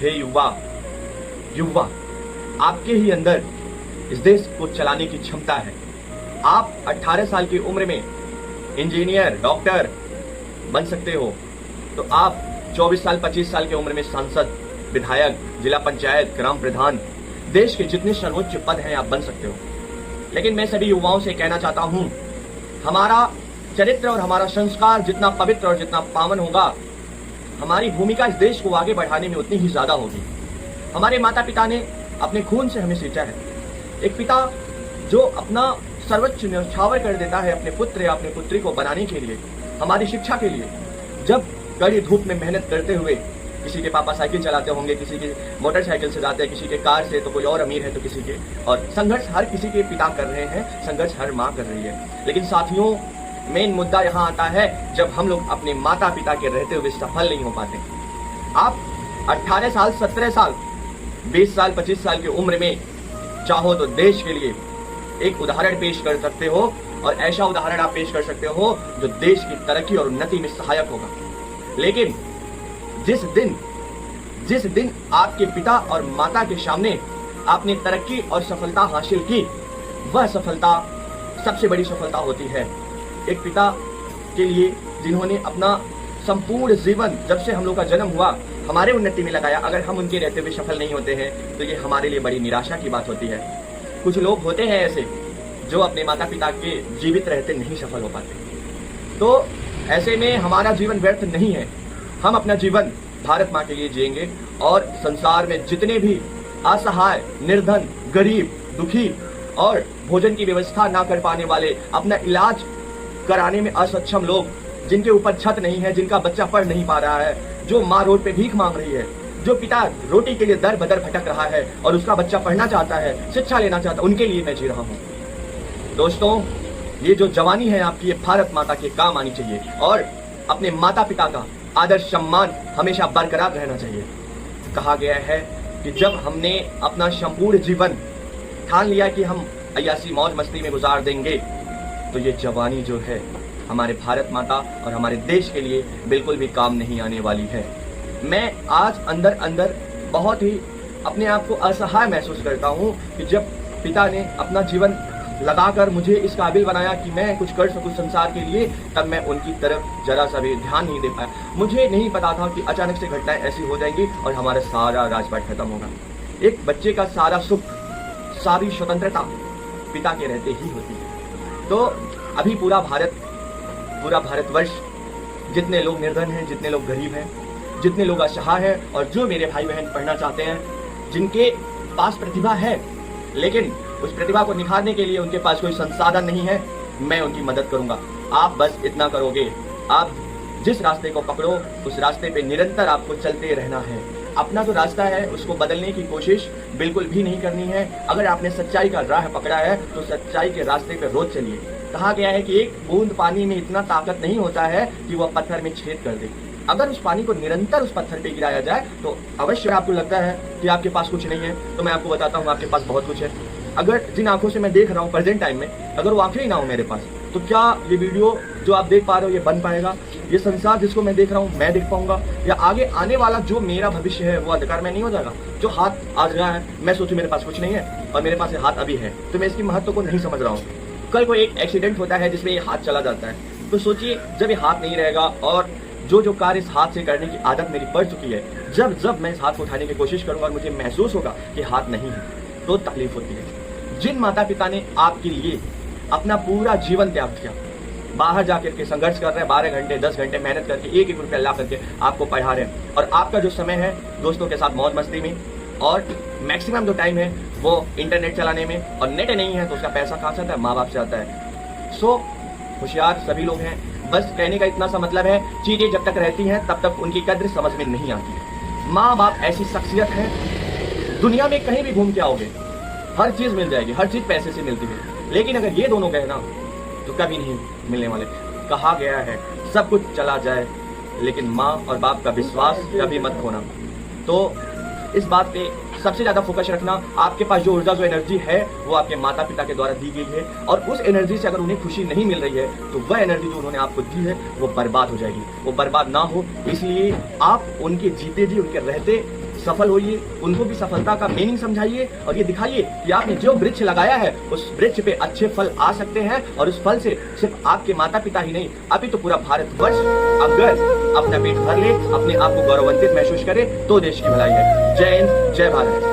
हे युवा, युवा, आपके ही अंदर इस देश को चलाने की क्षमता है। आप 18 साल की उम्र में इंजीनियर, डॉक्टर बन सकते हो, तो आप 24 साल 25 साल की उम्र में सांसद, विधायक, जिला पंचायत, ग्राम प्रधान, देश के जितने सर्वोच्च पद हैं आप बन सकते हो। लेकिन मैं सभी युवाओं से कहना चाहता हूं, हमारा चरित्र और हमारा संस्कार जितना पवित्र और जितना पावन होगा, हमारी भूमिका इस देश को आगे बढ़ाने में उतनी ही ज्यादा होगी। हमारे माता पिता ने अपने खून से हमें सींचा है। एक पिता जो अपना सर्वोच्च न्यौछावर कर देता है अपने पुत्र या अपने पुत्री को बनाने के लिए, हमारी शिक्षा के लिए, जब कड़ी धूप में मेहनत करते हुए, किसी के पापा साइकिल चलाते होंगे, किसी के मोटरसाइकिल से जाते हैं, किसी के कार से, तो कोई और अमीर है तो किसी के, और संघर्ष हर किसी के पिता कर रहे हैं, संघर्ष हर माँ कर रही है। लेकिन साथियों, मेन मुद्दा यहाँ आता है जब हम लोग अपने माता पिता के रहते हुए सफल नहीं हो पाते। आप 18 साल, 17 साल, 20 साल, 25 साल की उम्र में चाहो तो देश के लिए एक उदाहरण पेश कर सकते हो, और ऐसा उदाहरण आप पेश कर सकते हो जो देश की तरक्की और उन्नति में सहायक होगा। लेकिन जिस दिन आपके पिता और माता के सामने आपने तरक्की और सफलता हासिल की, वह सफलता सबसे बड़ी सफलता होती है। एक पिता के लिए जिन्होंने अपना संपूर्ण जीवन, जब से हम लोग का जन्म हुआ, हमारे उन्नति में लगाया, अगर हम उनके रहते हुए सफल नहीं होते हैं तो ये हमारे लिए बड़ी निराशा की बात होती है। कुछ लोग होते हैं ऐसे जो अपने माता पिता के जीवित रहते नहीं सफल हो पाते। तो ऐसे में हमारा जीवन व्यर्थ नहीं है। हम अपना जीवन भारत माँ के लिए जिएंगे, और संसार में जितने भी असहाय, निर्धन, गरीब, दुखी और भोजन की व्यवस्था ना कर पाने वाले, अपना इलाज कराने में असक्षम लोग, जिनके ऊपर छत नहीं है, जिनका बच्चा पढ़ नहीं पा रहा है, जो माँ रोड पे भीख मांग रही है, जो पिता रोटी के लिए दर बदर भटक रहा है और उसका बच्चा पढ़ना चाहता है, शिक्षा लेना चाहता है, उनके लिए मैं जी रहा हूँ। दोस्तों, ये जो जवानी है आपकी, ये भारत माता के काम आनी चाहिए, और अपने माता पिता का आदर सम्मान हमेशा बरकरार रहना चाहिए। कहा गया है कि जब हमने अपना संपूर्ण जीवन ठान लिया कि हम अय्यासी मौज मस्ती में गुजार देंगे, तो ये जवानी जो है हमारे भारत माता और हमारे देश के लिए बिल्कुल भी काम नहीं आने वाली है। मैं आज अंदर अंदर बहुत ही अपने आप को असहाय महसूस करता हूँ कि जब पिता ने अपना जीवन लगाकर मुझे इस काबिल बनाया कि मैं कुछ कर सकूं संसार के लिए, तब मैं उनकी तरफ जरा सा भी ध्यान नहीं दे पाया। मुझे नहीं पता था कि अचानक से घटनाएं ऐसी हो जाएंगी और हमारा सारा राजपाट खत्म होगा। एक बच्चे का सारा सुख, सारी स्वतंत्रता पिता के रहते ही होती है। तो अभी पूरा भारतवर्ष, जितने लोग निर्धन हैं, जितने लोग गरीब हैं, जितने लोग असहाय हैं, और जो मेरे भाई बहन पढ़ना चाहते हैं, जिनके पास प्रतिभा है लेकिन उस प्रतिभा को निखारने के लिए उनके पास कोई संसाधन नहीं है, मैं उनकी मदद करूंगा। आप बस इतना करोगे, आप जिस रास्ते को पकड़ो उस रास्ते पे निरंतर आपको चलते रहना है। अपना जो रास्ता है उसको बदलने की कोशिश बिल्कुल भी नहीं करनी है। अगर आपने सच्चाई का राह पकड़ा है तो सच्चाई के रास्ते पे रोज चलिए। कहा गया है कि एक बूंद पानी में इतना ताकत नहीं होता है कि वह पत्थर में छेद कर दे। अगर उस पानी को निरंतर उस पत्थर पे गिराया जाए तो अवश्य आपको लगता है कि आपके पास कुछ नहीं है, तो मैं आपको बताता हूँ आपके पास बहुत कुछ है। अगर जिन आंखों से मैं देख रहा हूँ प्रेजेंट टाइम में, अगर वो आंखें ही ना हो मेरे पास, तो क्या ये वीडियो जो आप देख पा रहे हो ये बन पाएगा? ये संसार जिसको मैं देख रहा हूँ मैं देख पाऊंगा? या आगे आने वाला जो मेरा भविष्य है वो अंधकार में नहीं हो जाएगा? जो हाथ आज रहा है, मैं सोचूं मेरे पास कुछ नहीं है और मेरे पास ये हाथ अभी है, तो मैं इसकी महत्व को नहीं समझ रहा हूँ। कल को एक एक्सीडेंट होता है जिसमें ये हाथ चला जाता है, तो सोचिए जब ये हाथ नहीं रहेगा और जो कार्य इस हाथ से करने की आदत मेरी पड़ चुकी है, जब मैं इस हाथ को उठाने की कोशिश करूंगा और मुझे महसूस होगा कि हाथ नहीं है, तो तकलीफ होती है। जिन माता पिता ने आपके लिए अपना पूरा जीवन त्याग किया, बाहर जाकर के संघर्ष कर रहे हैं, 12 घंटे 10 घंटे मेहनत करके, एक एक रुपया ला करके आपको पढ़ा रहे हैं, और आपका जो समय है दोस्तों के साथ मौज मस्ती में, और मैक्सिमम जो टाइम है वो इंटरनेट चलाने में, और नेट नहीं है तो उसका पैसा कहाँ से आता है? माँ बाप से आता है। सो होशियार सभी लोग हैं। बस कहने का इतना सा मतलब है, चीजें जब तक रहती हैं तब तक उनकी कद्र समझ में नहीं आती है। माँ बाप ऐसी शख्सियत है, दुनिया में कहीं भी घूम के आओगे हर चीज मिल जाएगी, हर चीज पैसे से मिलती है, लेकिन अगर ये दोनों गए ना तो कभी नहीं मिलने वाले। कहा गया है सब कुछ चला जाए लेकिन माँ और बाप का विश्वास कभी मत खोना। तो इस बात पे सबसे ज्यादा फोकस रखना। आपके पास जो ऊर्जा, जो एनर्जी है वो आपके माता पिता के द्वारा दी गई है, और उस एनर्जी से अगर उन्हें खुशी नहीं मिल रही है तो वह एनर्जी जो उन्होंने आपको दी है वो बर्बाद हो जाएगी। वो बर्बाद ना हो इसलिए आप उनके जीते जी, उनके रहते सफल होइए, उनको भी सफलता का मीनिंग समझाइए और ये दिखाइए कि आपने जो वृक्ष लगाया है उस वृक्ष पे अच्छे फल आ सकते हैं और उस फल से सिर्फ आपके माता पिता ही नहीं, अभी तो पूरा भारतवर्ष अगर अपना पेट भर ले, अपने आप को गौरवान्वित महसूस करे तो देश की भलाई है। जय हिंद, जय भारत।